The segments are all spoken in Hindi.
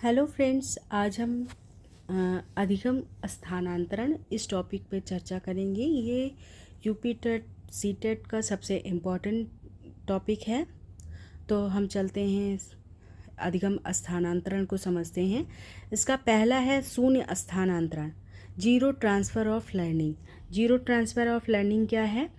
हेलो फ्रेंड्स, आज हम अधिगम स्थानांतरण इस टॉपिक पे चर्चा करेंगे। ये यूपी टेट सी टेट का सबसे इम्पोर्टेंट टॉपिक है। तो हम चलते हैं अधिगम स्थानांतरण को समझते हैं। इसका पहला है शून्य स्थानांतरण, zero transfer of learning. Zero transfer of learning क्या है?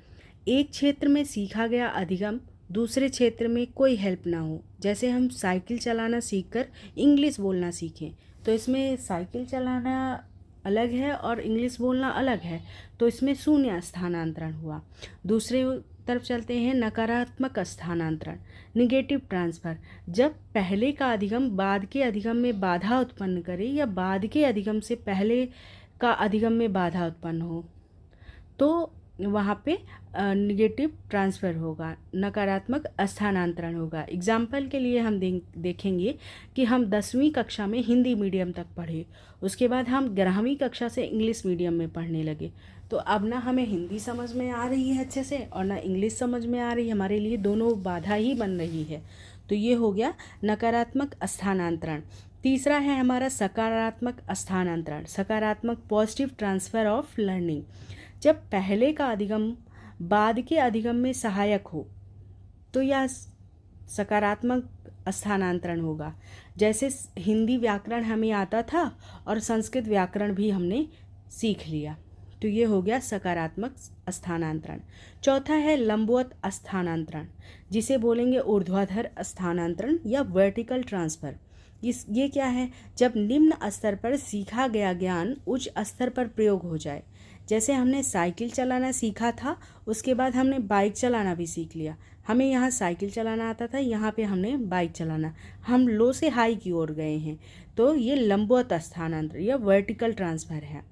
एक क्षेत्र में सीखा गया अधिगम दूसरे क्षेत्र में कोई हेल्प ना हो। जैसे हम साइकिल चलाना सीखकर इंग्लिश बोलना सीखें, तो इसमें साइकिल चलाना अलग है और इंग्लिश बोलना अलग है, तो इसमें शून्य स्थानांतरण हुआ। दूसरे तरफ चलते हैं, नकारात्मक स्थानांतरण, निगेटिव ट्रांसफ़र। जब पहले का अधिगम बाद के अधिगम में बाधा उत्पन्न करे या बाद के अधिगम से पहले का अधिगम में बाधा उत्पन्न हो, तो वहाँ पे निगेटिव ट्रांसफ़र होगा, नकारात्मक स्थानांतरण होगा। एग्जाम्पल के लिए हम देखेंगे कि हम 10वीं कक्षा में हिंदी मीडियम तक पढ़े, उसके बाद हम 11वीं कक्षा से इंग्लिश मीडियम में पढ़ने लगे। तो अब ना हमें हिंदी समझ में आ रही है अच्छे से और ना इंग्लिश समझ में आ रही है, हमारे लिए दोनों बाधा ही बन रही है। तो ये हो गया नकारात्मक स्थानांतरण। तीसरा है हमारा सकारात्मक स्थानांतरण, सकारात्मक पॉजिटिव ट्रांसफ़र ऑफ लर्निंग। जब पहले का अधिगम बाद के अधिगम में सहायक हो तो यह सकारात्मक स्थानांतरण होगा। जैसे हिंदी व्याकरण हमें आता था और संस्कृत व्याकरण भी हमने सीख लिया, तो ये हो गया सकारात्मक स्थानांतरण। चौथा है लंबवत स्थानांतरण, जिसे बोलेंगे ऊर्ध्वाधर स्थानांतरण या वर्टिकल ट्रांसफ़र। ये क्या है? जब निम्न स्तर पर सीखा गया ज्ञान उच्च स्तर पर प्रयोग हो जाए। जैसे हमने साइकिल चलाना सीखा था, उसके बाद हमने बाइक चलाना भी सीख लिया। हमें यहाँ साइकिल चलाना आता था, यहाँ पे हमने बाइक चलाना, हम लो से हाई की ओर गए हैं, तो ये लंबवत स्थानांतरण या वर्टिकल ट्रांसफ़र है।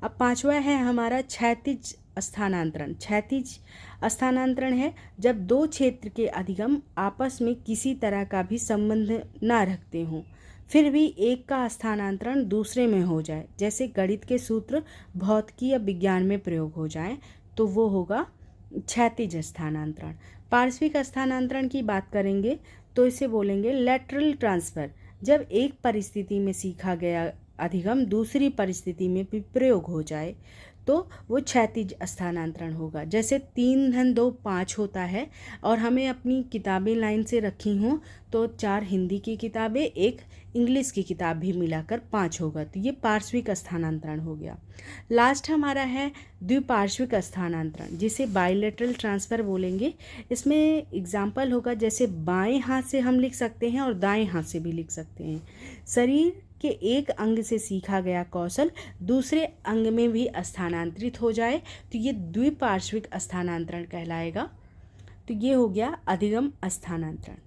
अब पांचवा है हमारा क्षैतिज स्थानांतरण। क्षैतिज स्थानांतरण है जब दो क्षेत्र के अधिगम आपस में किसी तरह का भी संबंध ना रखते हों, फिर भी एक का स्थानांतरण दूसरे में हो जाए। जैसे गणित के सूत्र भौतिकी या विज्ञान में प्रयोग हो जाए, तो वो होगा क्षैतिज स्थानांतरण। पार्श्विक स्थानांतरण की बात करेंगे तो इसे बोलेंगे लैटरल ट्रांसफ़र। जब एक परिस्थिति में सीखा गया अधिगम दूसरी परिस्थिति में भी प्रयोग हो जाए, तो वो क्षैतिज स्थानांतरण होगा। जैसे 3 धन 2 5 होता है और हमें अपनी किताबें लाइन से रखी हों, तो 4 हिंदी की किताबें, 1 इंग्लिश की किताब भी मिलाकर 5 होगा, तो ये पार्श्विक स्थानांतरण हो गया। लास्ट हमारा है द्विपार्श्विक स्थानांतरण, जिसे बाइलेटरल ट्रांसफ़र बोलेंगे। इसमें एग्जाम्पल होगा, जैसे बाएं हाथ से हम लिख सकते हैं और दाएं हाथ से भी लिख सकते हैं। शरीर के एक अंग से सीखा गया कौशल दूसरे अंग में भी स्थानांतरित हो जाए, तो ये द्विपार्श्विक स्थानांतरण कहलाएगा। तो ये हो गया अधिगम स्थानांतरण।